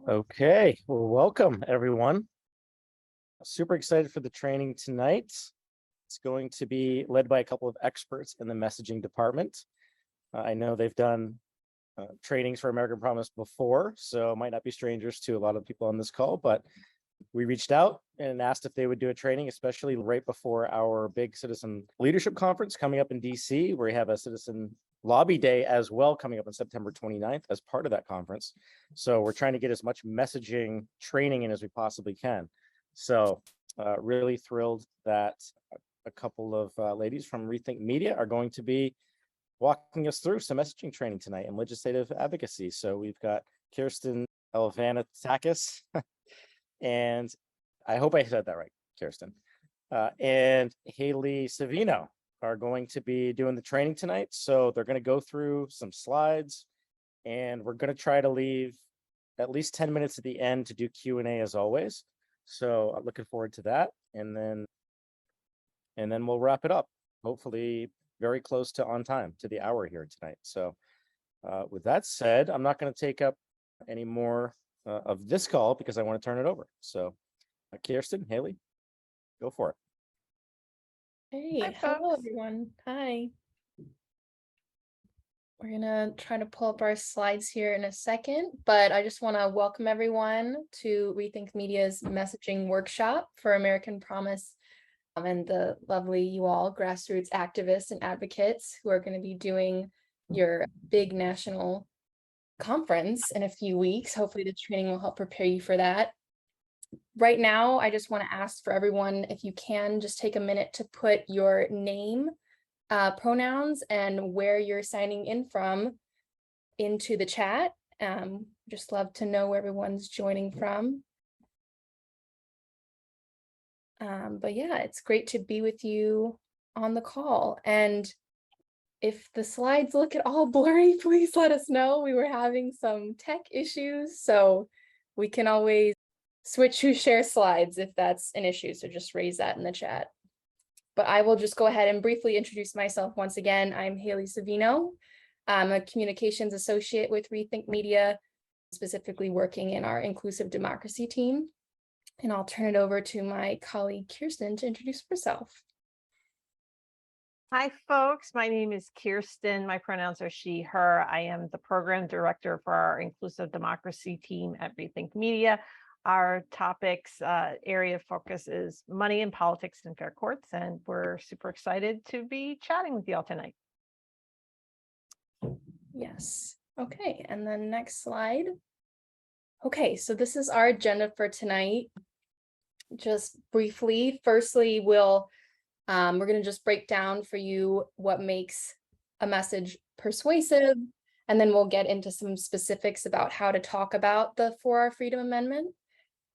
Okay, well, welcome everyone. Super excited for the training tonight. It's going to be led by a couple of experts in the messaging department. I know they've done trainings for American Promise before, so might not be strangers to a lot of people on this call, but we reached out and asked if they would do a training, especially right before our big citizen leadership conference coming up in DC, where we have a citizen lobby day as well coming up on September 29th as part of that conference. So we're trying to get as much messaging training in as we possibly can. So really thrilled that a couple of ladies from ReThink Media are going to be walking us through some messaging training tonight in legislative advocacy. So we've got Kirstin Alvanitakis, and I hope I said that right, Kirstin, and Hayley Savino are going to be doing the training tonight. So they're going to go through some slides, and we're going to try to leave at least 10 minutes at the end to do Q&A as always. So I'm looking forward to that. And then we'll wrap it up, hopefully very close to on time to the hour here tonight. So with that said, I'm not going to take up any more of this call because I want to turn it over. So Kirstin, Hayley, go for it. Hey, hello everyone. Hi. We're gonna try to pull up our slides here in a second, but I just want to welcome everyone to ReThink Media's messaging workshop for American Promise, and the lovely you all grassroots activists and advocates who are going to be doing your big national conference in a few weeks. Hopefully the training will help prepare you for that. Right now, I just want to ask for everyone, if you can, just take a minute to put your name, pronouns, and where you're signing in from into the chat. Just love to know where everyone's joining from. But yeah, it's great to be with you on the call. And if the slides look at all blurry, please let us know. We were having some tech issues, so we can always switch who shares slides if that's an issue. So just raise that in the chat. But I will just go ahead and briefly introduce myself once again. I'm Hayley Savino. I'm a communications associate with ReThink Media, specifically working in our inclusive democracy team. And I'll turn it over to my colleague Kirstin to introduce herself. Hi, folks. My name is Kirstin. My pronouns are she, her. I am the program director for our inclusive democracy team at ReThink Media. Our topics area of focus is money in politics and fair courts, and we're super excited to be chatting with you all tonight. Yes. Okay, and then next slide. Okay, so this is our agenda for tonight. Just briefly, firstly, we're going to just break down for you what makes a message persuasive, and then we'll get into some specifics about how to talk about the 4R Freedom Amendment.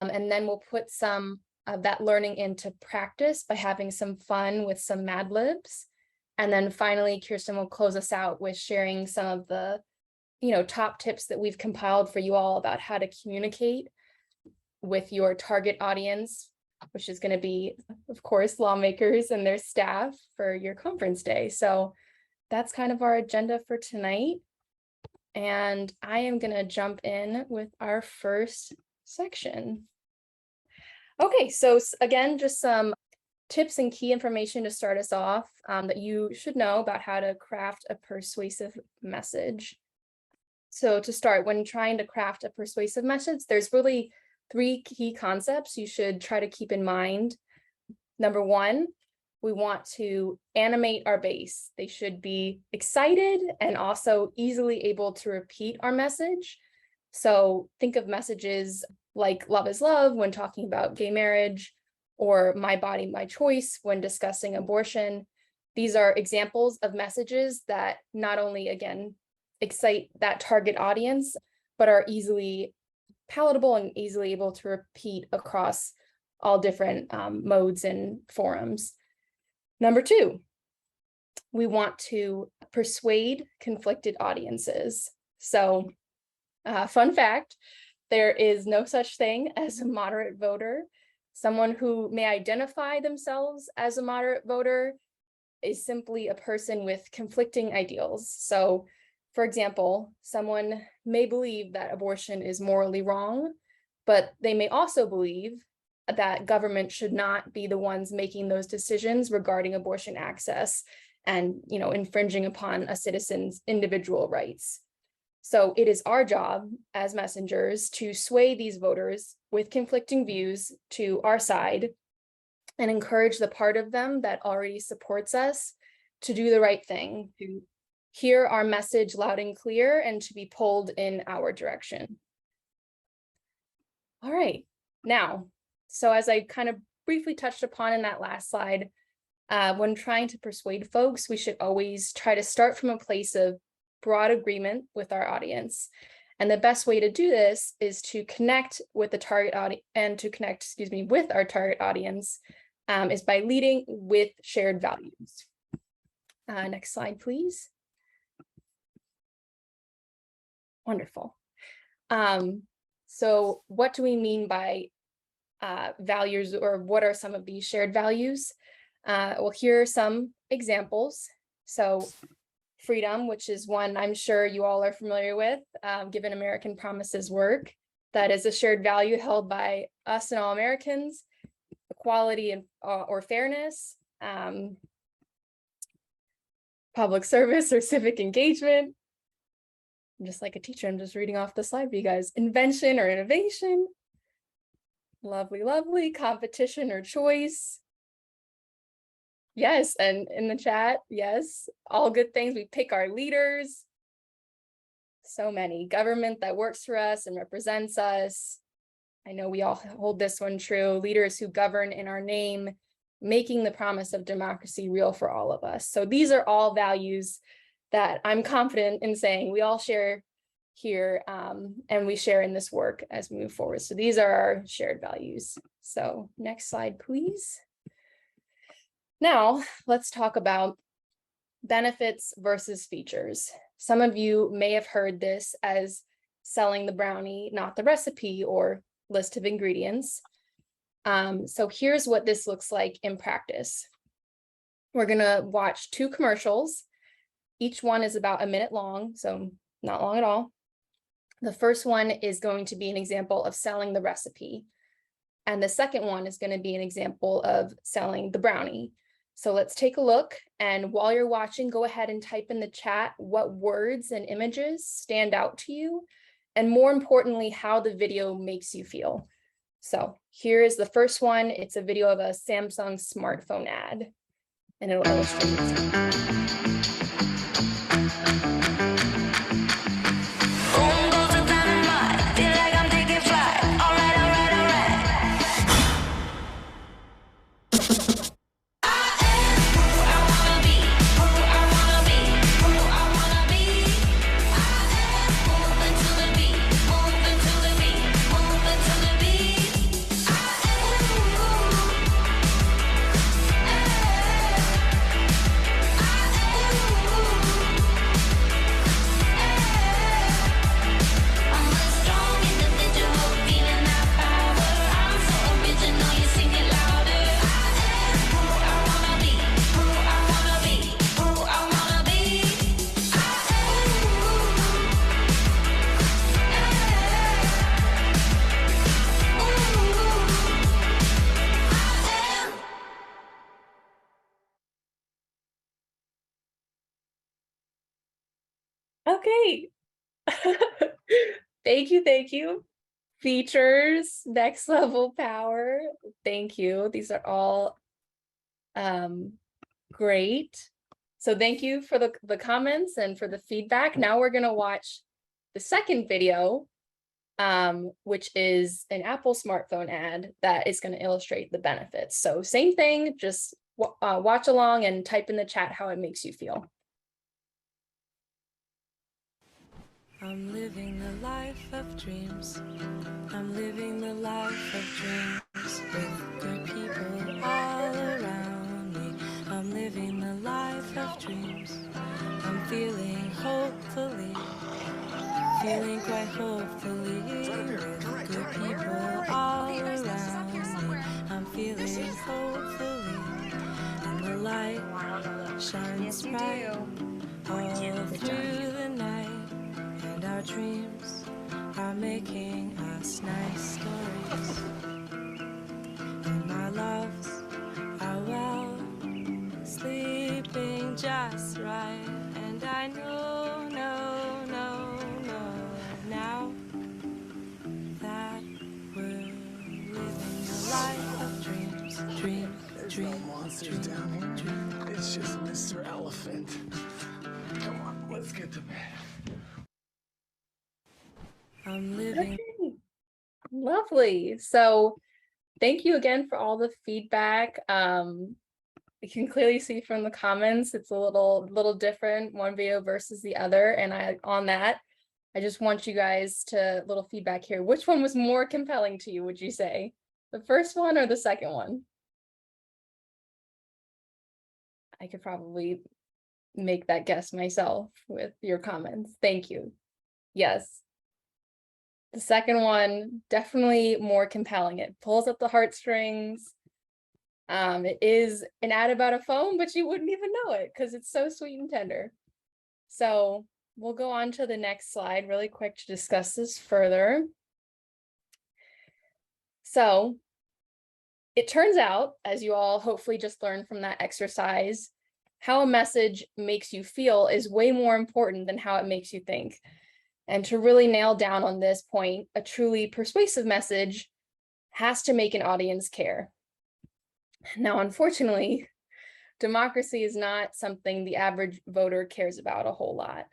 And then we'll put some of that learning into practice by having some fun with some Mad Libs. And then finally, Kirstin will close us out with sharing some of the, top tips that we've compiled for you all about how to communicate with your target audience, which is going to be, of course, lawmakers and their staff for your conference day. So that's kind of our agenda for tonight. And I am going to jump in with our first section. Okay, so again, just some tips and key information to start us off that you should know about how to craft a persuasive message. So to start, when trying to craft a persuasive message, there's really 3 key concepts you should try to keep in mind. Number 1, we want to animate our base. They should be excited and also easily able to repeat our message. So think of messages like love is love when talking about gay marriage, or my body, my choice when discussing abortion. These are examples of messages that not only, again, excite that target audience, but are easily palatable and easily able to repeat across all different modes and forums. Number 2, we want to persuade conflicted audiences. So fun fact, there is no such thing as a moderate voter. Someone who may identify themselves as a moderate voter is simply a person with conflicting ideals. So For example, someone may believe that abortion is morally wrong, but they may also believe that government should not be the ones making those decisions regarding abortion access and, infringing upon a citizen's individual rights. So it is our job as messengers to sway these voters with conflicting views to our side and encourage the part of them that already supports us to do the right thing, to hear our message loud and clear, and to be pulled in our direction. All right, now, so as I kind of briefly touched upon in that last slide, when trying to persuade folks, we should always try to start from a place of broad agreement with our audience. And the best way to do this is to connect with the target audience and to connect, with our target audience is by leading with shared values. Next slide, please. Wonderful. So what do we mean by values, or what are some of these shared values? Well, here are some examples. So freedom, which is one I'm sure you all are familiar with, given American Promises work. That is a shared value held by us and all Americans. Equality and or fairness, public service or civic engagement. I'm just like a teacher, I'm just reading off the slide for you guys. Invention or innovation. Lovely, lovely. Competition or choice. Yes, and in the chat, yes, all good things. We pick our leaders. So many. Government that works for us and represents us. I know we all hold this one true. Leaders who govern in our name, making the promise of democracy real for all of us. So these are all values that I'm confident in saying we all share here, and we share in this work as we move forward. So these are our shared values. So next slide, please. Now, let's talk about benefits versus features. Some of you may have heard this as selling the brownie, not the recipe or list of ingredients. So here's what this looks like in practice. We're gonna watch 2 commercials. Each one is about a minute long, so not long at all. The first one is going to be an example of selling the recipe. And the second one is gonna be an example of selling the brownie. So let's take a look, and while you're watching, go ahead and type in the chat what words and images stand out to you, and more importantly, how the video makes you feel. So here is the first one. It's a video of a Samsung smartphone ad, and it'll illustrate. Okay. Thank you. Features, next level power. Thank you. These are all great. So thank you for the comments and for the feedback. Now we're gonna watch the second video, which is an Apple smartphone ad that is gonna illustrate the benefits. So same thing, just watch along and type in the chat how it makes you feel. I'm living the life of dreams. I'm living the life of dreams with good people all around me. I'm living the life of dreams. I'm feeling hopefully, feeling quite hopefully with good people all around me. I'm feeling hopefully, and the light shines bright all through the night. dreams are making us nice stories. And my loves are well, sleeping just right. And I know, now that we're living the life of dreams, dreams, There's no monsters down here. It's just Mr. Elephant. Come on, let's get to bed. I'm living. Okay, lovely. So thank you again for all the feedback. You can clearly see from the comments, it's a little different, one video versus the other. And I just want you guys to, little feedback here. Which one was more compelling to you, would you say? The first one or the second one? I could probably make that guess myself with your comments. Thank you. Yes. The second one, definitely more compelling. It pulls up the heartstrings. It is an ad about a phone, but you wouldn't even know it because it's so sweet and tender. So we'll go on to the next slide really quick to discuss this further. So it turns out, as you all hopefully just learned from that exercise, how a message makes you feel is way more important than how it makes you think. And to really nail down on this point, a truly persuasive message has to make an audience care. Now, unfortunately, democracy is not something the average voter cares about a whole lot.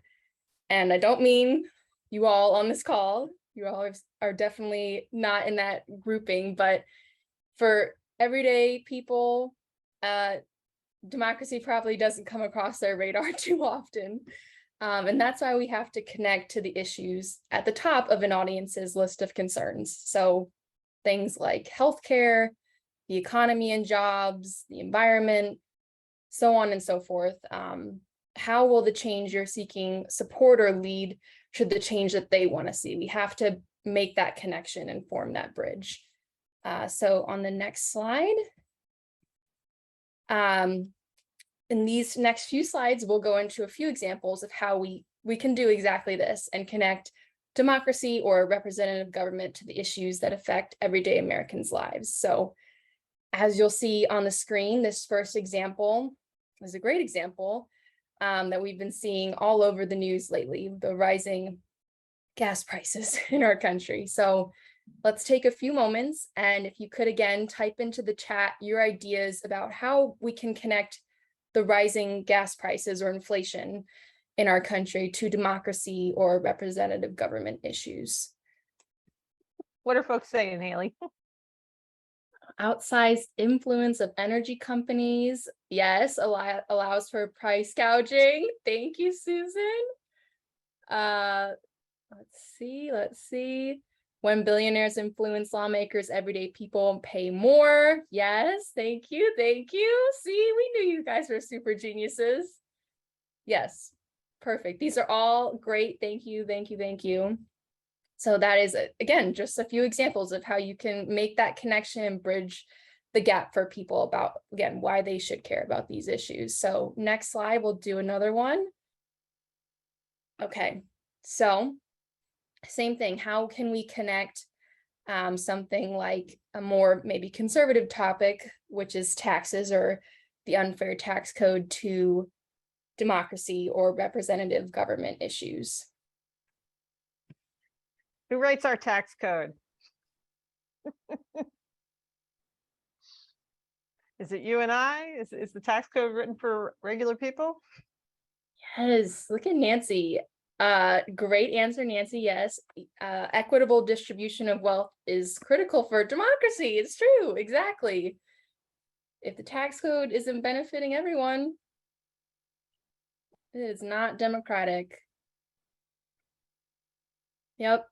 And I don't mean you all on this call, you all are definitely not in that grouping, but for everyday people, democracy probably doesn't come across their radar too often. And that's why we have to connect to the issues at the top of an audience's list of concerns. So things like healthcare, the economy and jobs, the environment, so on and so forth. How will the change you're seeking support or lead to the change that they want to see? We have to make that connection and form that bridge. So on the next slide, in these next few slides, we'll go into a few examples of how we can do exactly this and connect democracy or representative government to the issues that affect everyday Americans' lives. So as you'll see on the screen, this first example is a great example that we've been seeing all over the news lately, the rising gas prices in our country. So let's take a few moments, and if you could again type into the chat your ideas about how we can connect the rising gas prices or inflation in our country to democracy or representative government issues. What are folks saying, Hayley? Outsized influence of energy companies. Yes, allows for price gouging. Thank you, Susan. Let's see. When billionaires influence lawmakers, everyday people pay more. Yes, thank you. See, we knew you guys were super geniuses. Yes, perfect. These are all great. Thank you. So that is, again, just a few examples of how you can make that connection and bridge the gap for people about, again, why they should care about these issues. So next slide, we'll do another one. Okay, so same thing. How can we connect something like a more maybe conservative topic, which is taxes or the unfair tax code, to democracy or representative government issues? Who writes our tax code? Is it you and I? Is the tax code written for regular people? Yes, look at Nancy. Great answer, Nancy. Yes, equitable distribution of wealth is critical for democracy. It's true, exactly. If the tax code isn't benefiting everyone, it is not democratic. Yep.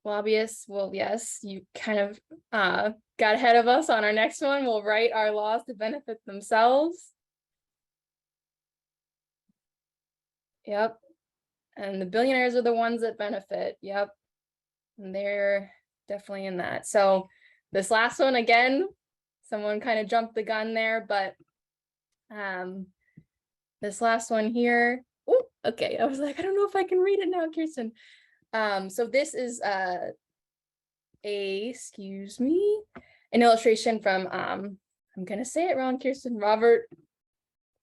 Lobbyists, well, yes, you kind of got ahead of us on our next one. We'll write our laws to benefit themselves. Yep. And the billionaires are the ones that benefit. Yep. And they're definitely in that. So this last one, again, someone kind of jumped the gun there, but this last one here, Oh, okay. I was like, I don't know if I can read it now, Kirstin. So this is excuse me, an illustration from I'm gonna say it wrong, Kirstin. Robert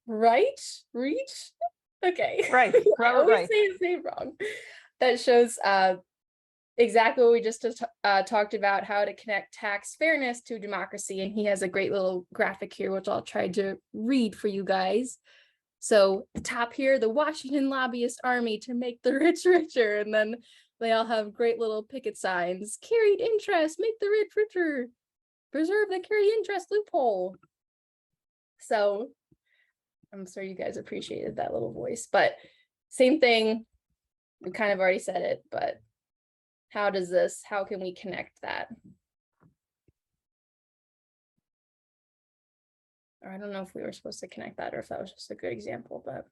Reach. Okay. Right, I Robert always Reich. say his name wrong. That shows exactly what we just talked about, how to connect tax fairness to democracy. And he has a great little graphic here, which I'll try to read for you guys. So the top here, the Washington lobbyist army to make the rich richer. And then they all have great little picket signs. Carried interest, make the rich richer. Preserve the carried interest loophole. So I'm sure you guys appreciated that little voice, but same thing. We kind of already said it, but how can we connect that? Or I don't know if we were supposed to connect that or if that was just a good example, but.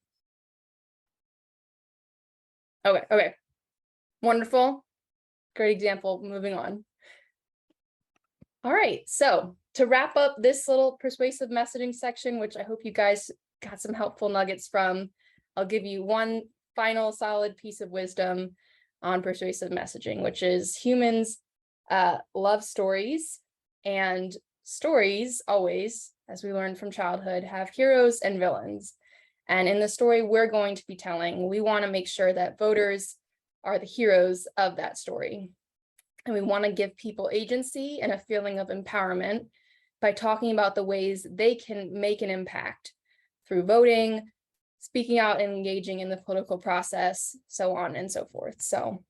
Okay. Wonderful. Great example. Moving on. All right. So to wrap up this little persuasive messaging section, which I hope you guys got some helpful nuggets from, I'll give you one final solid piece of wisdom on persuasive messaging, which is humans love stories, and stories always, as we learned from childhood, have heroes and villains. And in the story we're going to be telling, we want to make sure that voters are the heroes of that story. And we want to give people agency and a feeling of empowerment by talking about the ways they can make an impact through voting, speaking out and engaging in the political process, so on and so forth. So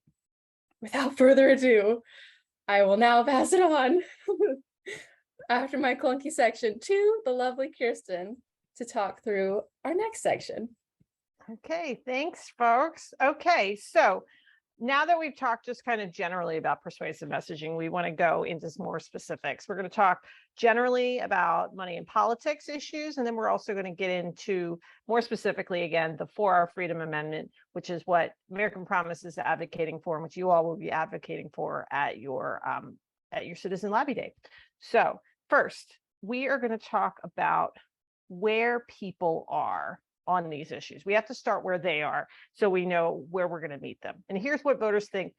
without further ado, I will now pass it on after my clunky section to the lovely Kirstin to talk through our next section. Okay, thanks, folks. Okay, so now that we've talked just kind of generally about persuasive messaging, we want to go into some more specifics. We're going to talk generally about money and politics issues, and then we're also going to get into more specifically, again, the 4-Hour Freedom Amendment, which is what American Promise is advocating for, and which you all will be advocating for at your Citizen Lobby Day. So first, we are going to talk about where people are on these issues. We have to start where they are so we know where we're going to meet them. And here's what voters think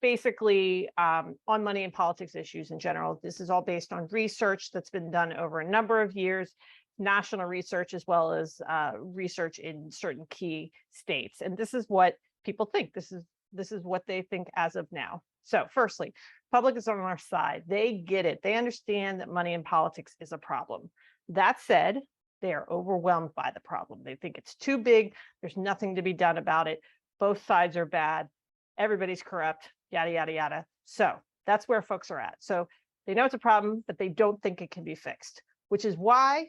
basically on money and politics issues in general. This is all based on research that's been done over a number of years, national research, as well as research in certain key states. And this is what people think. This is what they think as of now. So firstly, public is on our side. They get it. They understand that money and politics is a problem. That said, they are overwhelmed by the problem. They think it's too big. There's nothing to be done about it. Both sides are bad. Everybody's corrupt, yada, yada, yada. So that's where folks are at. So they know it's a problem, but they don't think it can be fixed, which is why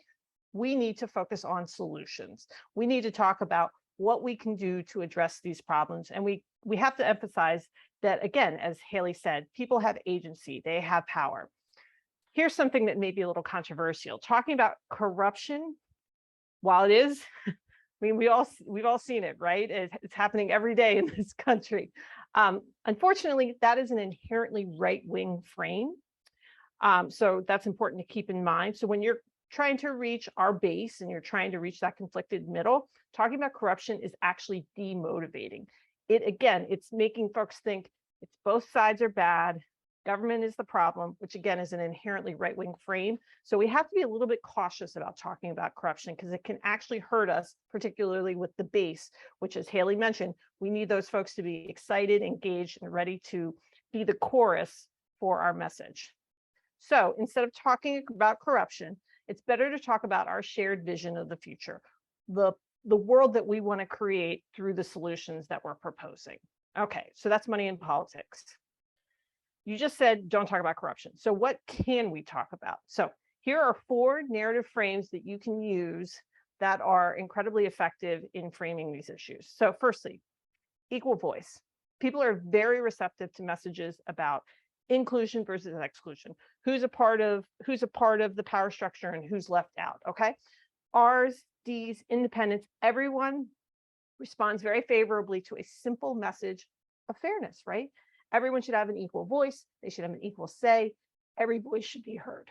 we need to focus on solutions. We need to talk about what we can do to address these problems. And we have to emphasize that, again, as Hayley said, people have agency. They have power. Here's something that may be a little controversial. Talking about corruption, while it is, I mean, we've all seen it, right? It's happening every day in this country. Unfortunately, that is an inherently right-wing frame. So that's important to keep in mind. So when you're trying to reach our base and you're trying to reach that conflicted middle, talking about corruption is actually demotivating. It's making folks think it's both sides are bad. Government is the problem, which again is an inherently right-wing frame. So we have to be a little bit cautious about talking about corruption because it can actually hurt us, particularly with the base, which, as Hayley mentioned, we need those folks to be excited, engaged, and ready to be the chorus for our message. So instead of talking about corruption, it's better to talk about our shared vision of the future, the world that we want to create through the solutions that we're proposing. Okay, so that's money in politics. You just said, don't talk about corruption. So what can we talk about? So here are 4 narrative frames that you can use that are incredibly effective in framing these issues. So firstly, equal voice. People are very receptive to messages about inclusion versus exclusion. Who's a part of the power structure and who's left out, okay? R's, D's, independents, everyone responds very favorably to a simple message of fairness, right? Everyone should have an equal voice. They should have an equal say. Every voice should be heard.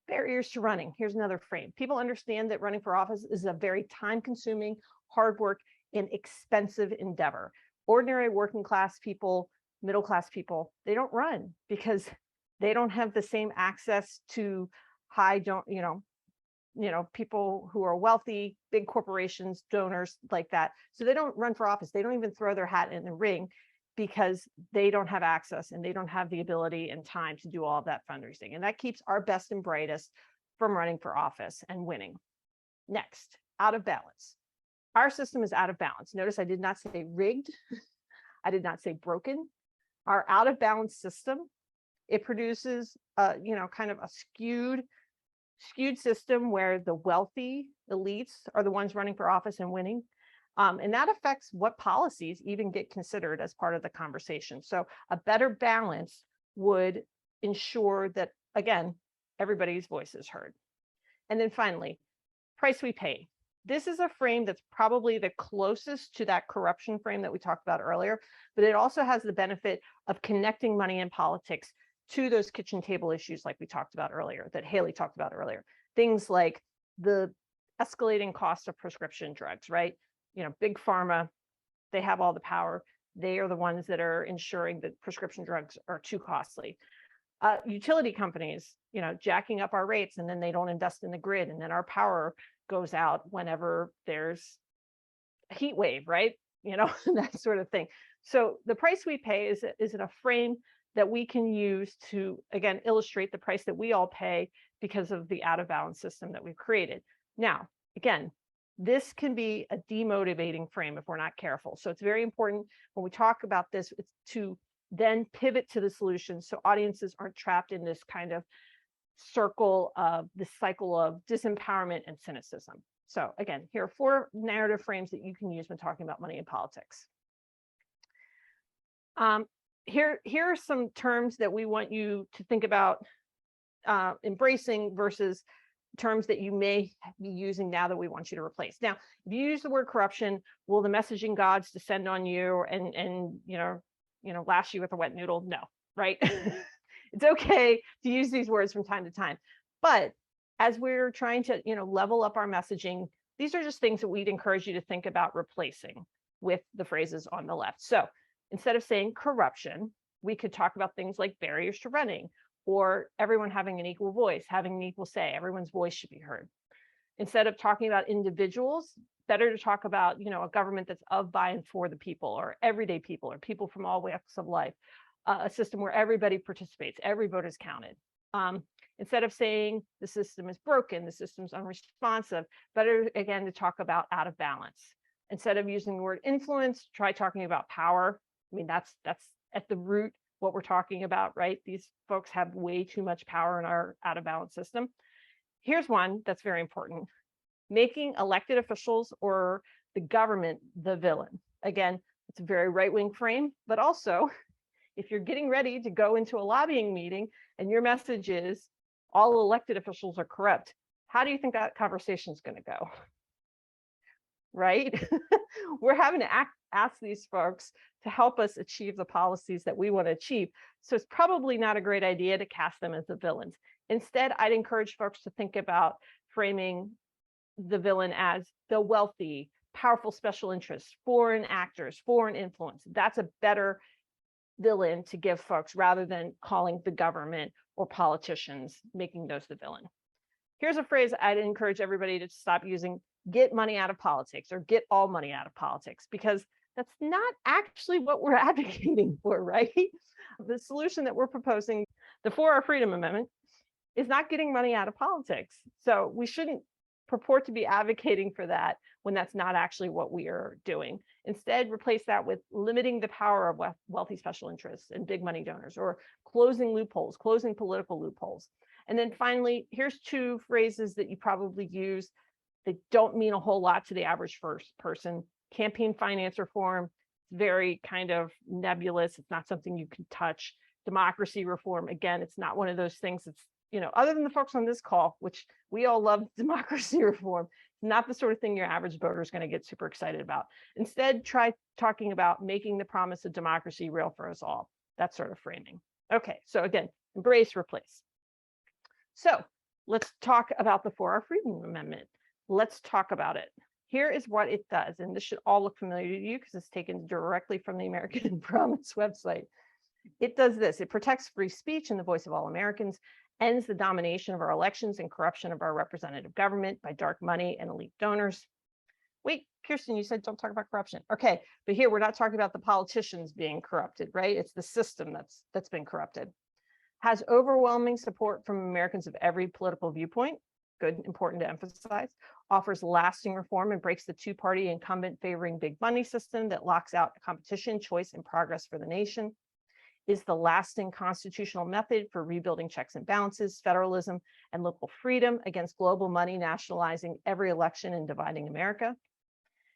Barriers to running. Here's another frame. People understand that running for office is a very time-consuming, hard work, an expensive endeavor. Ordinary working class people, middle class people, they don't run because they don't have the same access to people who are wealthy, big corporations, donors like that. So they don't run for office. They don't even throw their hat in the ring because they don't have access and they don't have the ability and time to do all of that fundraising. And that keeps our best and brightest from running for office and winning. Next, out of balance. Our system is out of balance. Notice I did not say rigged. I did not say broken. Our out of balance system, it produces kind of a skewed system where the wealthy elites are the ones running for office and winning. And that affects what policies even get considered as part of the conversation. So a better balance would ensure that, again, everybody's voice is heard. And then finally, price we pay. This is a frame that's probably the closest to that corruption frame that we talked about earlier, but it also has the benefit of connecting money and politics to those kitchen table issues like we talked about earlier, that Hayley talked about earlier. Things like the escalating cost of prescription drugs, right? Big pharma, they have all the power. They are the ones that are ensuring that prescription drugs are too costly. Utility companies, jacking up our rates, and then they don't invest in the grid, and then our power goes out whenever there's a heat wave, right? That sort of thing. So the price we pay is in a frame that we can use to, again, illustrate the price that we all pay because of the out of balance system that we've created. Now, again, this can be a demotivating frame if we're not careful. So it's very important when we talk about this to then pivot to the solution so audiences aren't trapped in this kind of cycle of disempowerment and cynicism. So again, here are 4 narrative frames that you can use when talking about money and politics. Here are some terms that we want you to think about embracing versus terms that you may be using now that we want you to replace. Now, if you use the word corruption, will the messaging gods descend on you and lash you with a wet noodle? No, right? It's okay to use these words from time to time. But as we're trying to level up our messaging, these are just things that we'd encourage you to think about replacing with the phrases on the left. So instead of saying corruption, we could talk about things like barriers to running, or everyone having an equal voice, having an equal say. Everyone's voice should be heard. Instead of talking about individuals, better to talk about a government that's of, by, and for the people, or everyday people, or people from all walks of life. A system where everybody participates, every vote is counted. Instead of saying the system is broken, the system's unresponsive, better again to talk about out of balance. Instead of using the word influence, try talking about power. I mean, that's at the root what we're talking about, right? These folks have way too much power in our out of balance system. Here's one that's very important: making elected officials or the government the villain. Again, it's a very right-wing frame, but also if you're getting ready to go into a lobbying meeting and your message is all elected officials are corrupt, how do you think that conversation is going to go? Right? We're having to ask these folks to help us achieve the policies that we want to achieve. So it's probably not a great idea to cast them as the villains. Instead, I'd encourage folks to think about framing the villain as the wealthy, powerful special interests, foreign actors, foreign influence. That's a better villain to give folks rather than calling the government or politicians, making those the villain. Here's a phrase I'd encourage everybody to stop using: get money out of politics, or get all money out of politics, because that's not actually what we're advocating for, right? The solution that we're proposing, the For Our Freedom Amendment, is not getting money out of politics. So we shouldn't purport to be advocating for that when that's not actually what we are doing. Instead, replace that with limiting the power of wealthy special interests and big money donors, or closing loopholes, closing political loopholes. And then finally, here's 2 phrases that you probably use that don't mean a whole lot to the average person. Campaign finance reform, very kind of nebulous. It's not something you can touch. Democracy reform, again, it's not one of those things that's, other than the folks on this call, which we all love democracy reform, not the sort of thing your average voter is going to get super excited about. Instead, try talking about making the promise of democracy real for us all. That sort of framing. Okay, so again, embrace, replace. So let's talk about the For Our Freedom Amendment. Let's talk about it. here is what it does. And this should all look familiar to you because it's taken directly from the American Promise website. It does this. It protects free speech and the voice of all Americans, ends the domination of our elections and corruption of our representative government by dark money and elite donors. Wait, Kirstin, you said don't talk about corruption. Okay, but here we're not talking about the politicians being corrupted, right? It's the system that's been corrupted. Has overwhelming support from Americans of every political viewpoint. Good, important to emphasize. Offers lasting reform and breaks the two-party incumbent favoring big money system that locks out competition, choice, and progress for the nation. Is the lasting constitutional method for rebuilding checks and balances, federalism, and local freedom against global money nationalizing every election and dividing America.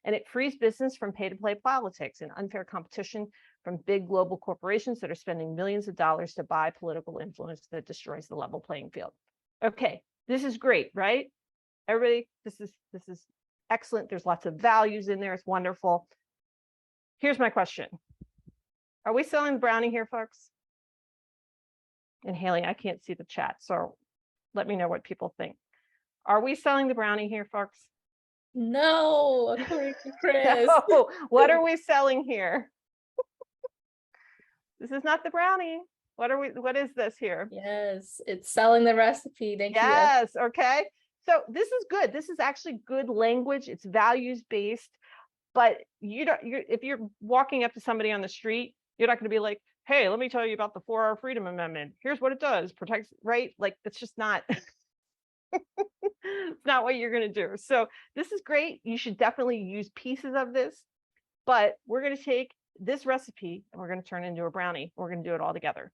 And it frees business from pay-to-play politics and unfair competition from big global corporations that are spending millions of dollars to buy political influence that destroys the level playing field. Okay, this is great, right? Everybody, this is excellent. There's lots of values in there. It's wonderful. Here's my question. Are we selling the brownie here, folks? And Hayley, I can't see the chat, so let me know what people think. Are we selling the brownie here, folks? No, according to Chris. No. What are we selling here? This is not the brownie. What is this here? Yes, it's selling the recipe. Thank you. Yes, okay. So this is good. This is actually good language. It's values-based, but if you're walking up to somebody on the street, you're not going to be like, hey, let me tell you about the 4-hour Freedom Amendment. Here's what it does, protects, right? Like, it's just not, it's not what you're going to do. So this is great. You should definitely use pieces of this, but we're going to take this recipe and we're going to turn it into a brownie. We're going to do it all together.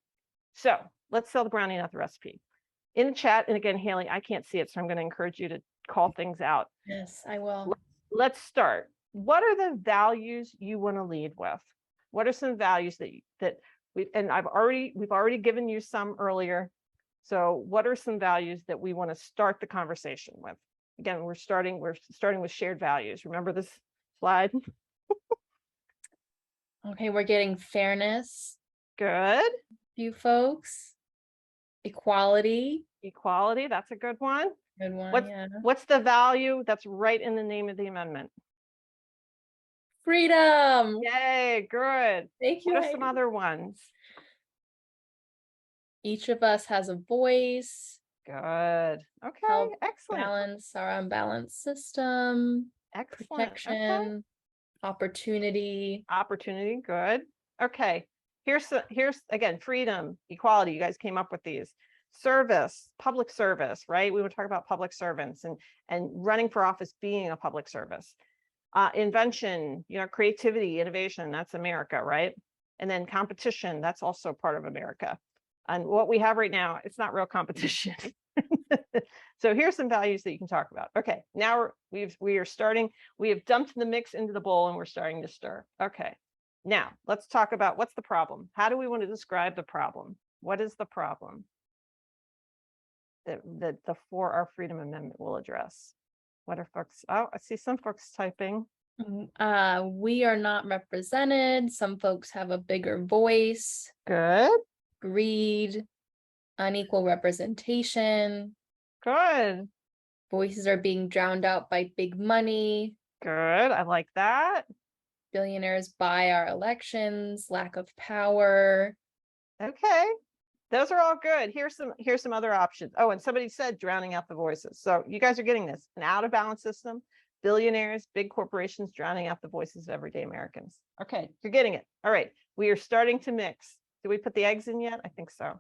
So let's sell the brownie, not the recipe. In the chat, and again, Hayley, I can't see it, so I'm going to encourage you to call things out. Yes, I will. Let's start. What are the values you want to lead with? What are some values that we've already given you some earlier. So what are some values that we want to start the conversation with? Again, we're starting with shared values. Remember this slide? Okay, we're getting fairness. Good. You folks. Equality. Equality, that's a good one. Good one. What's the value that's right in the name of the amendment? Freedom. Yay, good. Thank you. What are some other ones? Each of us has a voice. Good. Okay, Help excellent. balance our unbalanced system. Excellent. Protection. Okay. Opportunity. Opportunity, good. Okay. Here's again, freedom, equality. You guys came up with these. Service, public service, right? We would talk about public servants and running for office being a public service. Invention, creativity, innovation, that's America, right? And then competition, that's also part of America. And what we have right now, it's not real competition. So here's some values that you can talk about. Okay, now we have dumped the mix into the bowl and we're starting to stir. Okay, now let's talk about what's the problem. How do we want to describe the problem? What is the problem that the 4-hour Freedom Amendment will address? What are folks? Oh, I see some folks typing. We are not represented. Some folks have a bigger voice. Good. Greed. Unequal representation. Good. Voices are being drowned out by big money. Good. I like that. Billionaires buy our elections. Lack of power. Okay. Those are all good. Here's some other options. Oh, and somebody said drowning out the voices. So you guys are getting this. An out of balance system, billionaires, big corporations drowning out the voices of everyday Americans. Okay, you're getting it. All right, we are starting to mix. Did we put the eggs in yet? I think so.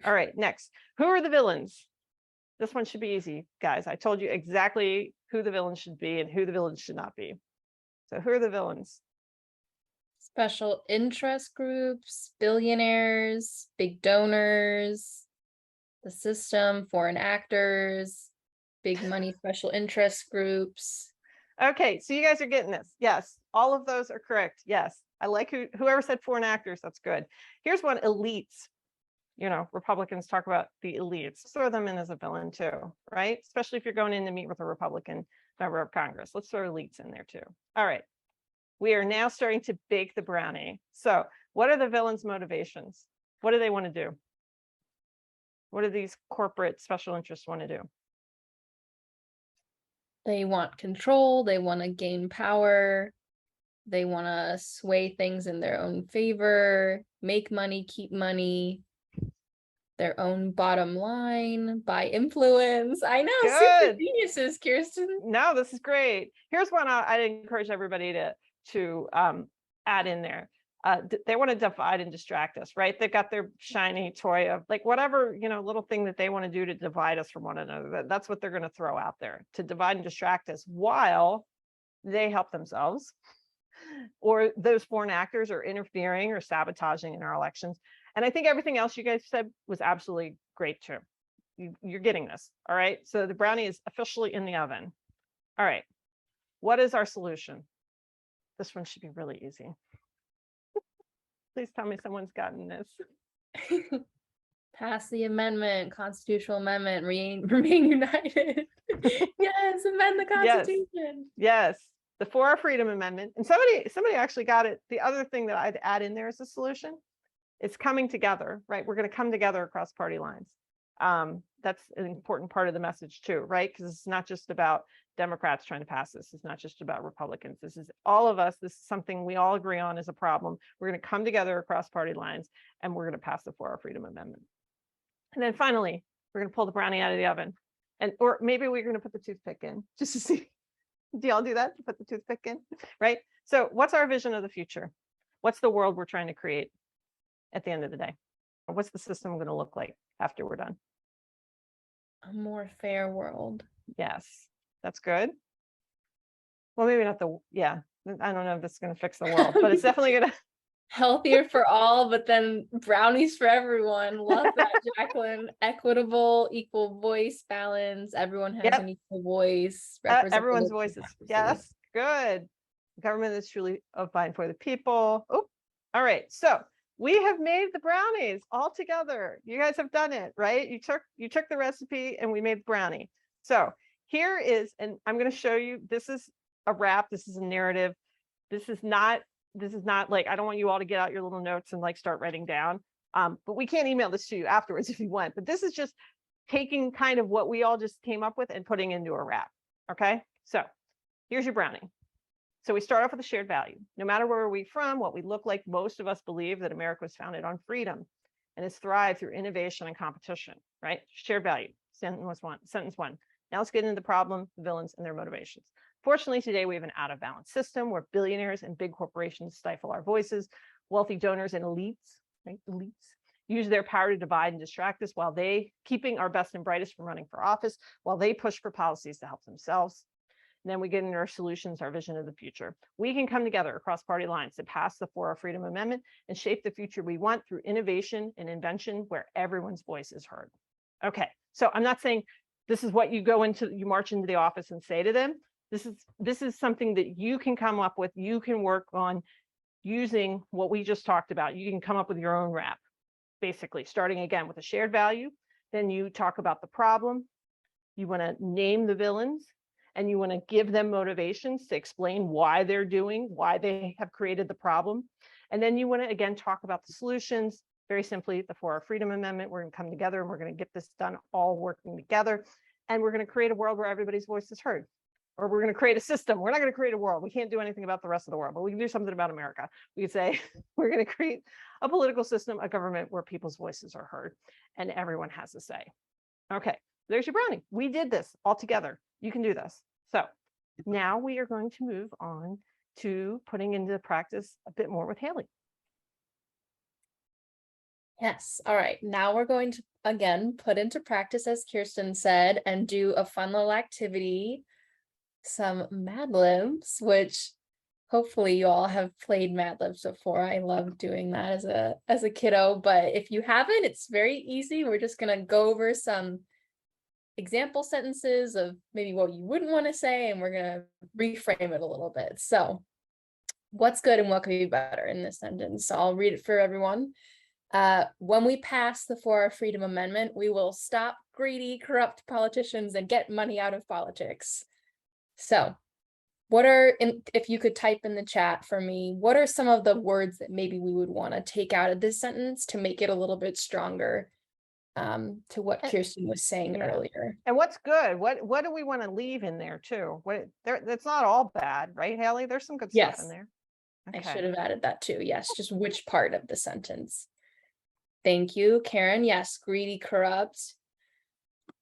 All right, next. Who are the villains? This one should be easy, guys. I told you exactly who the villains should be and who the villains should not be. So who are the villains? Special interest groups, billionaires, big donors, the system, foreign actors, big money special interest groups. Okay, so you guys are getting this. Yes, all of those are correct. Yes, I like whoever said foreign actors. That's good. Here's one, elites. Republicans talk about the elites. Throw them in as a villain too, right? Especially if you're going in to meet with a Republican member of Congress. Let's throw elites in there too. All right. We are now starting to bake the brownie. So what are the villains' motivations? What do they want to do? What do these corporate special interests want to do? They want control, they want to gain power, they want to sway things in their own favor, make money, keep money, their own bottom line, buy influence. I know, super Good. geniuses, Kirstin. No, this is great. Here's one I'd encourage everybody to add in there. They want to divide and distract us, right? They've got their shiny toy of like whatever, little thing that they want to do to divide us from one another. That's what they're going to throw out there to divide and distract us while they help themselves, or those foreign actors are interfering or sabotaging in our elections. And I think everything else you guys said was absolutely great too. You're getting this. All right. So the brownie is officially in the oven. All right. What is our solution? This one should be really easy. Please tell me someone's gotten this. Pass the amendment, constitutional amendment, remain united. Yes, amend the Constitution. Yes. The For Our Freedom Amendment. And somebody actually got it. The other thing that I'd add in there as a solution, it's coming together, right? We're going to come together across party lines. That's an important part of the message too, right? Because it's not just about Democrats trying to pass this. It's not just about Republicans. This is all of us. This is something we all agree on as a problem. We're going to come together across party lines and we're going to pass the For Our Freedom Amendment. And then finally, we're going to pull the brownie out of the oven. Or maybe we're going to put the toothpick in just to see. Do y'all do that? Put the toothpick in, right? So what's our vision of the future? What's the world we're trying to create at the end of the day? Or what's the system going to look like after we're done? A more fair world. Yes, that's good. Well, maybe not I don't know if this is going to fix the world, but it's definitely going to. Healthier for all, but then brownies for everyone. Love that, Jacqueline. Equitable, equal voice balance. Everyone has an equal voice. Everyone's voices. Yes, good. Government is truly of by and for the people. Oh, all right. So we have made the brownies all together. You guys have done it, right? You took the recipe and we made the brownie. So here is, and I'm going to show you, this is a wrap. This is a narrative. This is not like, I don't want you all to get out your little notes and like start writing down. But we can't email this to you afterwards if you want, but this is just taking kind of what we all just came up with and putting into a wrap. Okay. So here's your brownie. So we start off with a shared value. No matter where we're from, what we look like, most of us believe that America was founded on freedom and has thrived through innovation and competition, right? Shared value, sentence one. Now let's get into the problem, the villains, and their motivations. Fortunately, today we have an out-of-balance system where billionaires and big corporations stifle our voices. Wealthy donors and elites, right? Elites use their power to divide and distract us while they keeping our best and brightest from running for office, while they push for policies to help themselves. And then we get into our solutions, our vision of the future. We can come together across party lines to pass the For Our Freedom Amendment and shape the future we want through innovation and invention where everyone's voice is heard. Okay, so I'm not saying this is what you march into the office and say to them. This is something that you can come up with. You can work on using what we just talked about. You can come up with your own wrap, basically starting again with a shared value. Then you talk about the problem. You want to name the villains and you want to give them motivations to explain why they have created the problem. And then you want to again talk about the solutions. Very simply, the For Our Freedom Amendment. We're going to come together and we're going to get this done all working together. And we're going to create a world where everybody's voice is heard. Or we're going to create a system. We're not going to create a world. We can't do anything about the rest of the world, but we can do something about America. We could say we're going to create a political system, a government where people's voices are heard and everyone has a say. Okay, there's your brownie. We did this all together. You can do this. So now we are going to move on to putting into practice a bit more with Hayley. Yes. All right. Now we're going to, again, put into practice, as Kirstin said, and do a fun little activity, some Mad Libs, which hopefully you all have played Mad Libs before. I love doing that as a kiddo, but if you haven't, it's very easy. We're just going to go over some example sentences of maybe what you wouldn't want to say, and we're going to reframe it a little bit. So what's good and what could be better in this sentence? So I'll read it for everyone. When we pass the For Our Freedom Amendment, we will stop greedy, corrupt politicians and get money out of politics. So if you could type in the chat for me, what are some of the words that maybe we would want to take out of this sentence to make it a little bit stronger to what And- Kirstin was saying yeah. earlier. And what's good? What do we want to leave in there too? That's not all bad, right, Hayley? There's some good stuff in Yes. there. I Okay. should have added that too. Yes, just which part of the sentence. Thank you, Karen. Yes, greedy, corrupt.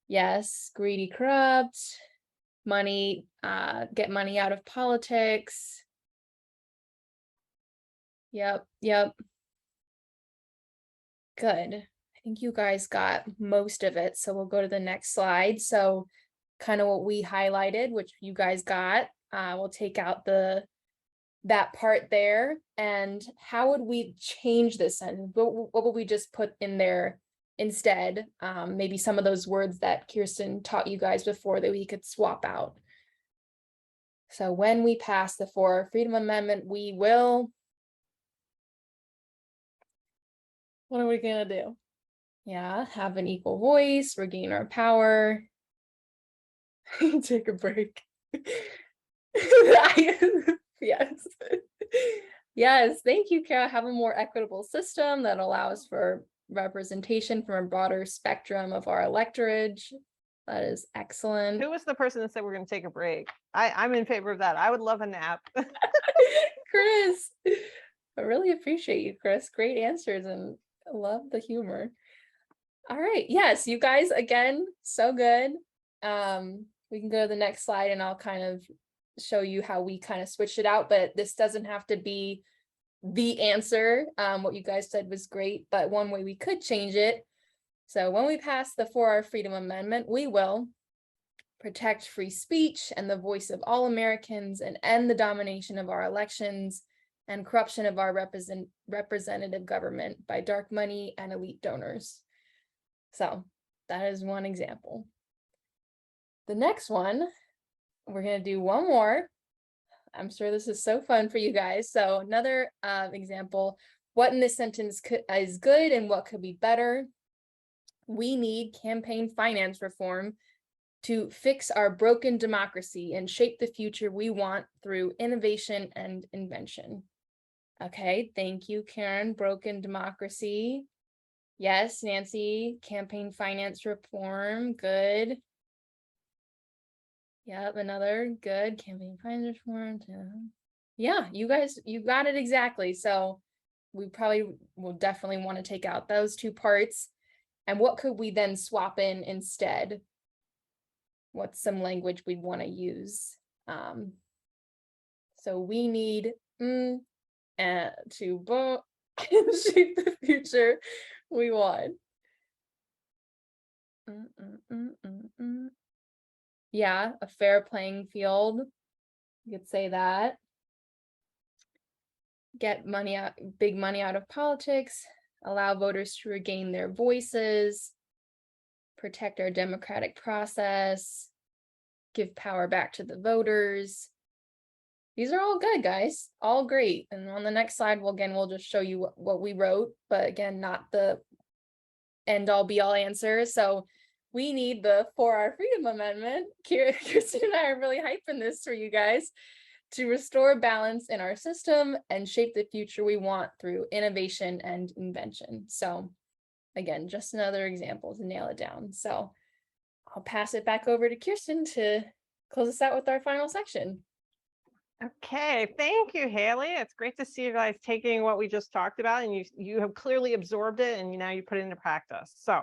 Yes, greedy, corrupt. Money, get money out of politics. Yep. Good. I think you guys got most of it. So we'll go to the next slide. So kind of what we highlighted, which you guys got, we'll take out that part there. And how would we change this sentence? What would we just put in there instead? Maybe some of those words that Kirstin taught you guys before that we could swap out. So when we pass the 4 Freedom Amendment, we will. What are we gonna do? Yeah, have an equal voice, regain our power. Take a break. Yes. Yes, thank you, Kara. Have a more equitable system that allows for representation from a broader spectrum of our electorate. That is excellent. Who was the person that said we're going to take a break? I'm in favor of that. I would love a nap. Chris, I really appreciate you, Chris. Great answers and I love the humor. All right. Yes, you guys, again, so good. We can go to the next slide and I'll kind of show you how we kind of switched it out, but this doesn't have to be the answer. What you guys said was great, but one way we could change it. So when we pass the 4 Freedom Amendment, we will protect free speech and the voice of all Americans and end the domination of our elections and corruption of our representative government by dark money and elite donors. So that is one example. The next one, we're going to do one more. I'm sure this is so fun for you guys. So another example, what in this sentence is good and what could be better? We need campaign finance reform to fix our broken democracy and shape the future we want through innovation and invention. Okay, thank you, Karen. Broken democracy. Yes, Nancy, campaign finance reform, good. Yep, another good campaign finance reform. Yeah, you guys, you got it exactly. So we probably will definitely want to take out those 2 parts. And what could we then swap in instead? What's some language we'd want to use? So we need to shape the future we want. Yeah, a fair playing field. You could say that. Get money out, big money out of politics, allow voters to regain their voices, protect our democratic process, give power back to the voters. These are all good, guys, all great. And on the next slide, we'll just show you what we wrote, but again, not the end all be all answer. So we need the 4 Freedom Amendment. Kirstin and I are really hyping this for you guys to restore balance in our system and shape the future we want through innovation and invention. So again, just another example to nail it down. So I'll pass it back over to Kirstin to close us out with our final section. Okay, thank you, Hayley. It's great to see you guys taking what we just talked about and you have clearly absorbed it and now you put it into practice. So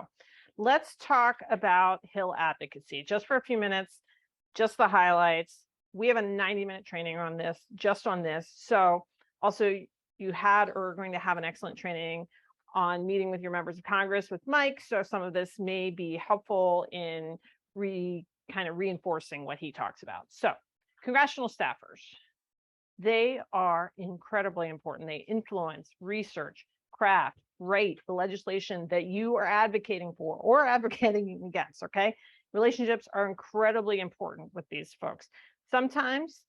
let's talk about Hill advocacy just for a few minutes, just the highlights. We have a 90-minute training on this, just on this. So also you had or are going to have an excellent training on meeting with your members of Congress with Mike. So some of this may be helpful in kind of reinforcing what he talks about. So congressional staffers, they are incredibly important. They influence, research, craft, write the legislation that you are advocating for or advocating against, okay? Relationships are incredibly important with these folks. Sometimes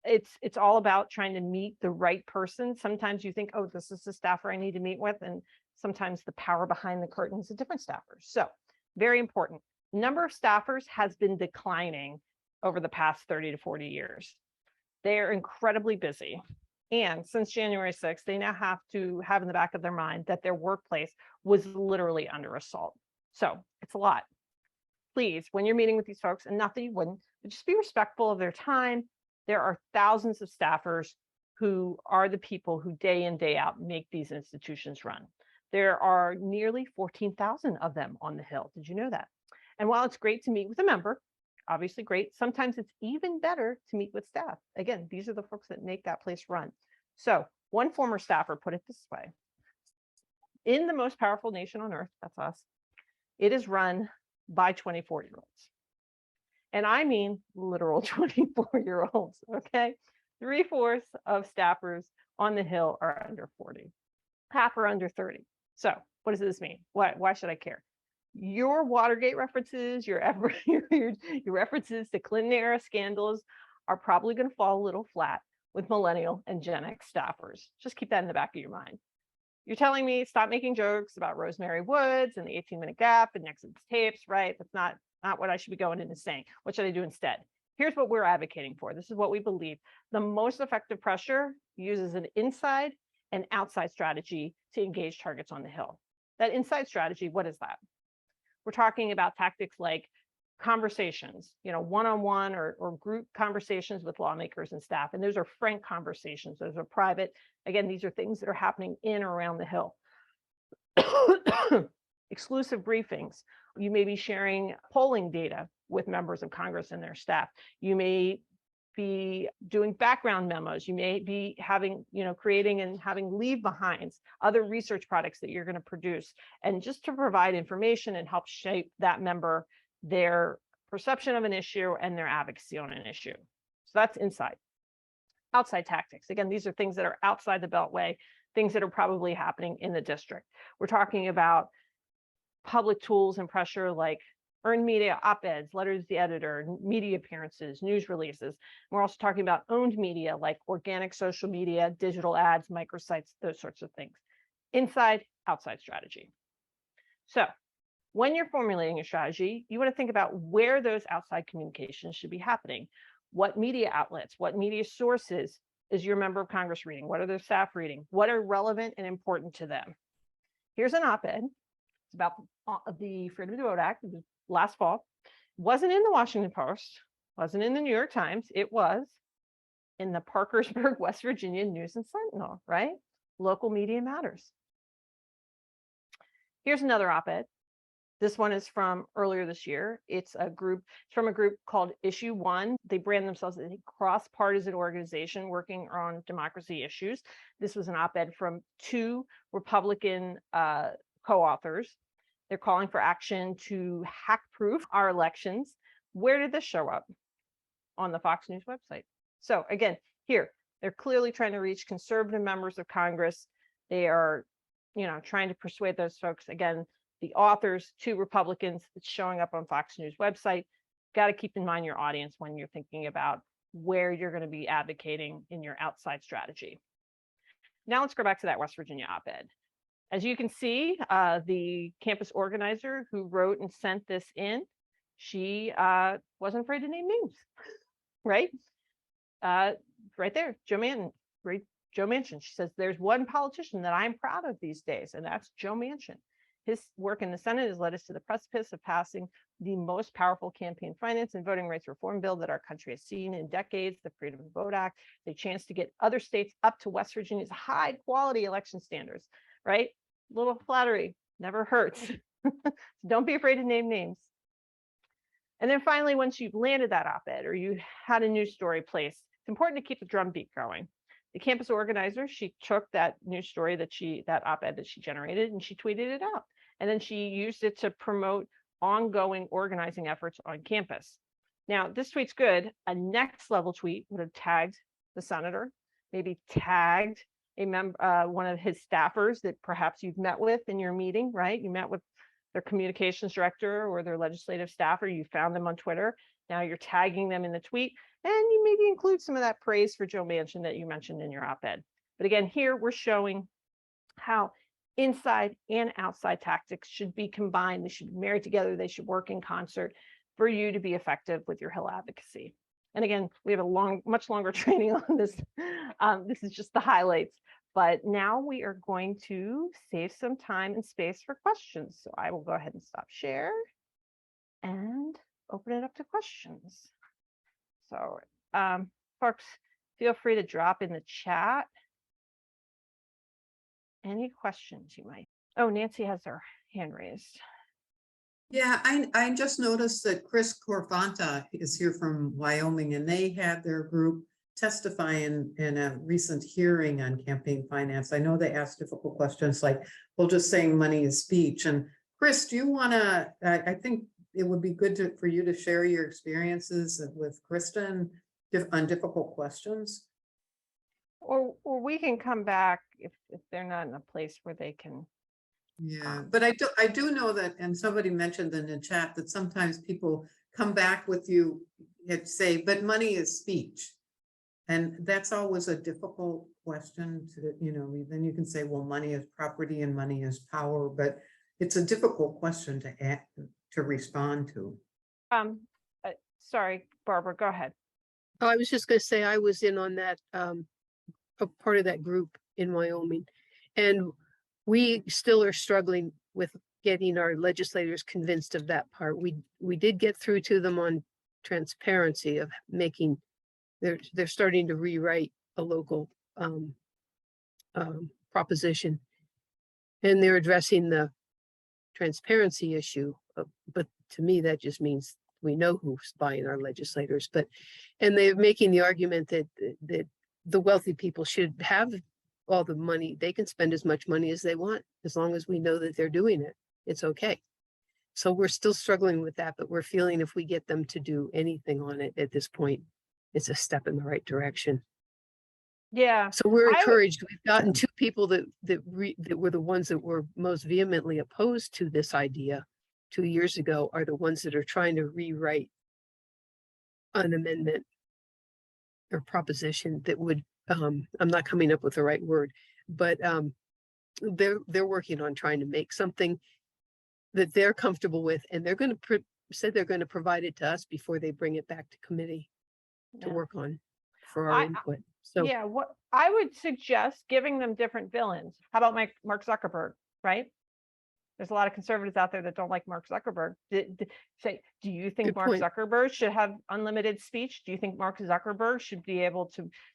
it's all about trying to meet the right person. Sometimes you think, oh, this is the staffer I need to meet with. And sometimes the power behind the curtain is a different staffer. So very important. Number of staffers has been declining over the past 30 to 40 years. They are incredibly busy. And since January 6th, they now have to have in the back of their mind that their workplace was literally under assault. So it's a lot. Please, when you're meeting with these folks, and not that you wouldn't, but just be respectful of their time. There are thousands of staffers who are the people who day in, day out make these institutions run. There are nearly 14,000 of them on the Hill. Did you know that? And while it's great to meet with a member, obviously great, sometimes it's even better to meet with staff. Again, these are the folks that make that place run. So one former staffer put it this way: in the most powerful nation on earth, that's us, it is run by 24-year-olds. And I mean literal 24-year-olds, okay? 3/4 of staffers on the Hill are under 40. Half are under 30. So what does this mean? Why should I care? Your Watergate references, your references to Clinton era scandals are probably going to fall a little flat with millennial and Gen X staffers. Just keep that in the back of your mind. You're telling me stop making jokes about Rosemary Woods and the 18-minute gap and Nixon's tapes, right? That's not what I should be going in and saying. What should I do instead? Here's what we're advocating for. This is what we believe. The most effective pressure uses an inside and outside strategy to engage targets on the Hill. That inside strategy, what is that? We're talking about tactics like conversations, one-on-one or group conversations with lawmakers and staff. And those are frank conversations. Those are private. Again, these are things that are happening in or around the Hill. Exclusive briefings. You may be sharing polling data with members of Congress and their staff. You may be doing background memos. You may be having, creating and having leave behinds, other research products that you're going to produce, and just to provide information and help shape that member, their perception of an issue and their advocacy on an issue. So that's inside. Outside tactics. Again, these are things that are outside the Beltway, things that are probably happening in the district. We're talking about public tools and pressure like earned media op-eds, letters to the editor, media appearances, news releases. We're also talking about owned media like organic social media, digital ads, microsites, those sorts of things. Inside, outside strategy. So when you're formulating a strategy, you want to think about where those outside communications should be happening. What media outlets, what media sources is your member of Congress reading? What are their staff reading? What are relevant and important to them? Here's an op-ed. It's about the Freedom to Vote Act. It was last fall. It wasn't in the Washington Post, wasn't in the New York Times. It was in the Parkersburg, West Virginia News and Sentinel, right? Local media matters. Here's another op-ed. This one is from earlier this year. It's from a group called Issue One. They brand themselves as a cross-partisan organization working on democracy issues. This was an op-ed from 2 Republican co-authors. They're calling for action to hack-proof our elections. Where did this show up? On the Fox News website. So again, here, they're clearly trying to reach conservative members of Congress. They are, trying to persuade those folks. Again, the authors, 2 Republicans, it's showing up on Fox News website. Got to keep in mind your audience when you're thinking about where you're going to be advocating in your outside strategy. Now let's go back to that West Virginia op-ed. As you can see, the campus organizer who wrote and sent this in, she wasn't afraid to name names, right? Right there, Joe Manchin. She says, there's one politician that I'm proud of these days, and that's Joe Manchin. His work in the Senate has led us to the precipice of passing the most powerful campaign finance and voting rights reform bill that our country has seen in decades, the Freedom to Vote Act, the chance to get other states up to West Virginia's high quality election standards, right? Little flattery never hurts. Don't be afraid to name names. And then finally, once you've landed that op-ed or you had a news story placed, it's important to keep the drumbeat going. The campus organizer, she took that news story that op-ed that she generated, and she tweeted it out. And then she used it to promote ongoing organizing efforts on campus. Now, this tweet's good. A next level tweet would have tagged the senator, maybe tagged a member, one of his staffers that perhaps you've met with in your meeting, right? You met with their communications director or their legislative staffer. You found them on Twitter. Now you're tagging them in the tweet, and you maybe include some of that praise for Joe Manchin that you mentioned in your op-ed. But again, here we're showing how inside and outside tactics should be combined. They should be married together. They should work in concert for you to be effective with your Hill advocacy. And again, we have a much longer training on this. This is just the highlights, But now we are going to save some time and space for questions. So I will go ahead and stop share and open it up to questions. So folks, feel free to drop in the chat any questions you might. Oh, Nancy has her hand raised. Yeah, I just noticed that Chris Corfanta is here from Wyoming, and they had their group testify in a recent hearing on campaign finance. I know they asked difficult questions like, well, just saying money is speech. And Chris, do you want to, I think it would be good for you to share your experiences with Kirstin on difficult questions. Or we can come back if they're not in a place where they can. Yeah, but I do know that, and somebody mentioned in the chat that sometimes people come back with you and say, but money is speech. And that's always a difficult question to, then you can say, well, money is property and money is power, but it's a difficult question to respond to. Sorry, Barbara, go ahead. Oh, I was just going to say I was in on that, a part of that group in Wyoming, and we still are struggling with getting our legislators convinced of that part. We did get through to them on transparency of making, they're starting to rewrite a local proposition, and they're addressing the transparency issue. But to me, that just means we know who's buying our legislators. And they're making the argument that the wealthy people should have all the money. They can spend as much money as they want, as long as we know that they're doing it. It's okay. So we're still struggling with that, but we're feeling if we get them to do anything on it at this point, it's a step in the right direction. Yeah. So we're encouraged. We've gotten two people that were the ones that were most vehemently opposed to this idea 2 years ago are the ones that are trying to rewrite an amendment or proposition that would, I'm not coming up with the right word, but they're working on trying to make something that they're comfortable with, and they're going to said they're going to provide it to us before they bring it back to committee to work on for our input. So yeah, what I would suggest giving them different villains. How about Mark Zuckerberg, right? There's a lot of conservatives out there that don't like Mark Zuckerberg. Say, do you think Mark Zuckerberg should have unlimited speech? Do you think Mark Zuckerberg should be able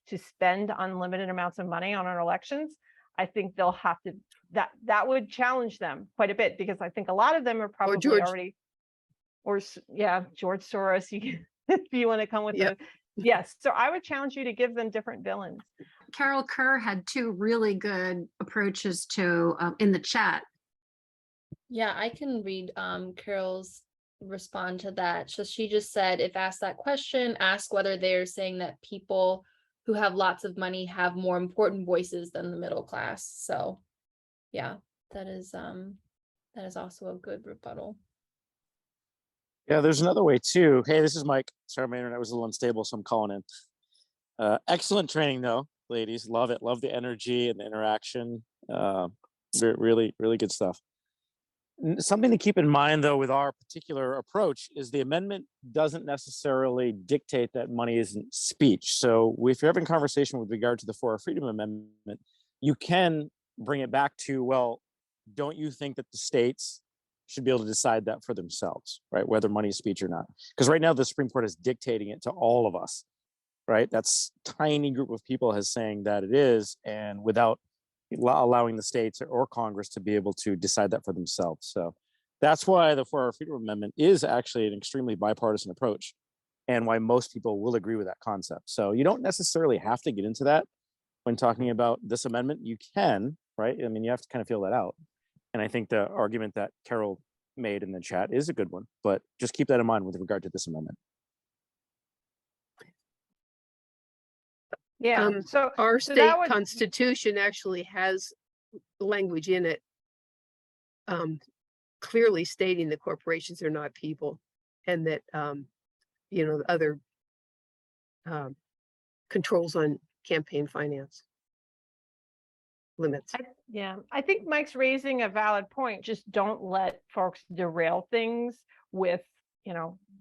to spend unlimited amounts of money on our elections? I think they'll have to, that would challenge them quite a bit, because I think a lot of them are probably already, George Soros, if you want to come with it. Yes, so I would challenge you to give them different villains. Carol Kerr had two really good approaches to in the chat. Yeah, I can read Carol's respond to that. So she just said, if asked that question, ask whether they're saying that people who have lots of money have more important voices than the middle class. So yeah, that is also a good rebuttal. Yeah, there's another way too. Hey, this is Mike. Sorry, my internet was a little unstable, so I'm calling in. Excellent training though, ladies. Love it. Love the energy and the interaction. Really, really good stuff. Something to keep in mind though with our particular approach is the amendment doesn't necessarily dictate that money isn't speech. So if you're having a conversation with regard to the For Our Freedom Amendment, you can bring it back to, well, don't you think that the states should be able to decide that for themselves, right? Whether money is speech or not. Because right now the Supreme Court is dictating it to all of us, right? That's a tiny group of people is saying that it is, and without allowing the states or Congress to be able to decide that for themselves. So that's why the For Our Freedom Amendment is actually an extremely bipartisan approach, and why most people will agree with that concept. So you don't necessarily have to get into that when talking about this amendment. You can, right? I mean, you have to kind of feel that out. And I think the argument that Carol made in the chat is a good one, but just keep that in mind with regard to this amendment. Yeah, so our state constitution actually has language in it clearly stating that corporations are not people, and that other controls on campaign finance limits. I think Mike's raising a valid point. Just don't let folks derail things with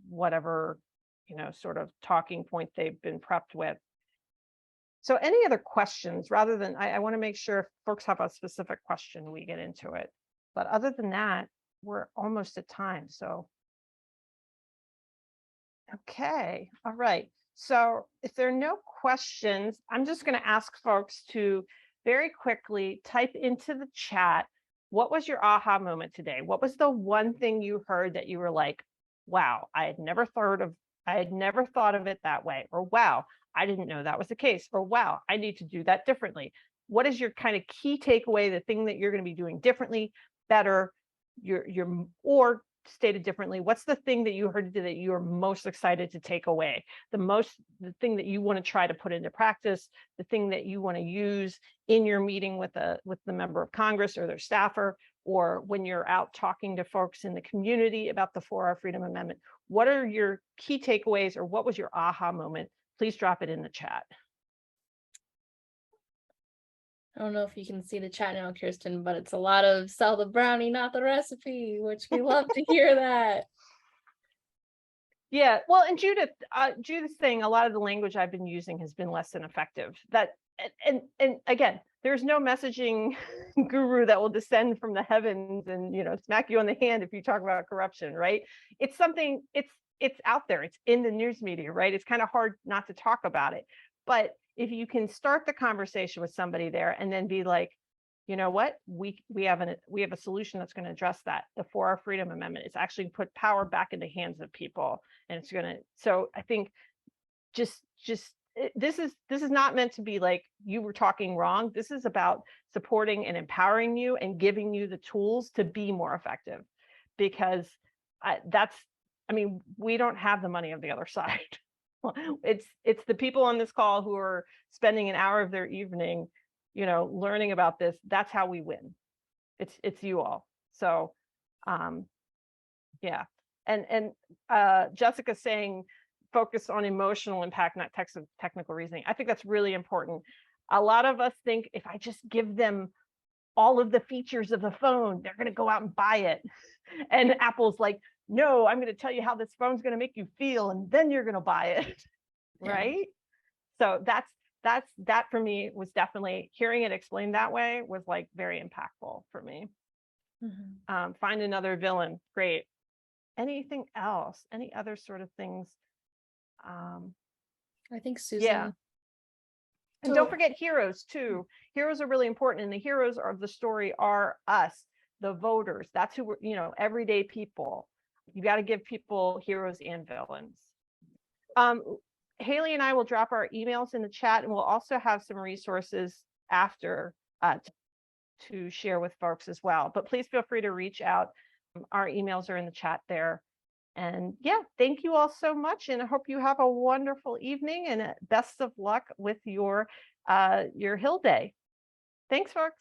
whatever sort of talking point they've been prepped with. So any other questions rather than, I want to make sure if folks have a specific question, we get into it. But other than that, we're almost at time. So, okay, all right. So if there are no questions, I'm just going to ask folks to very quickly type into the chat, what was your aha moment today? What was the one thing you heard that you were like, wow, I had never thought of it that way, or wow, I didn't know that was the case, or wow, I need to do that differently. What is your kind of key takeaway, the thing that you're going to be doing differently, better, or stated differently, what's the thing that you heard that you're most excited to take away? The thing that you want to try to put into practice, the thing that you want to use in your meeting with the member of Congress or their staffer, or when you're out talking to folks in the community about the 4-Hour Freedom Amendment. What are your key takeaways, or what was your aha moment? Please drop it in the chat. I don't know if you can see the chat now, Kirstin, but it's a lot of sell the brownie, not the recipe, which we love to hear that. Yeah, well, and Judith's saying a lot of the language I've been using has been less than effective. And again, there's no messaging guru that will descend from the heavens and smack you on the hand if you talk about corruption, right? It's something, it's out there, it's in the news media, right? It's kind of hard not to talk about it. But if you can start the conversation with somebody there and then be like, you know what, we have a solution that's going to address that. The 4-Hour Freedom Amendment is actually put power back into the hands of people, and it's going to. So I think this is not meant to be like you were talking wrong. This is about supporting and empowering you and giving you the tools to be more effective, because we don't have the money of the other side. It's the people on this call who are spending an hour of their evening learning about this. That's how we win. It's you all. So yeah. And Jessica saying focus on emotional impact, not technical reasoning. I think that's really important. A lot of us think if I just give them all of the features of the phone, they're going to go out and buy it. And Apple's like, no, I'm going to tell you how this phone's going to make you feel, and then you're going to buy it. Right? So that for me was definitely, hearing it explained that way was like very impactful for me. Mm-hmm. Find another villain. Great. Anything else? Any other sort of things? I think Susan. Yeah. And don't forget heroes too. Heroes are really important. And the heroes of the story are us, the voters. That's who we're, everyday people. You got to give people heroes and villains. Hayley and I will drop our emails in the chat, and we'll also have some resources after to share with folks as well. But please feel free to reach out. Our emails are in the chat there. And yeah, thank you all so much. And I hope you have a wonderful evening, and best of luck with your Hill Day. Thanks, folks.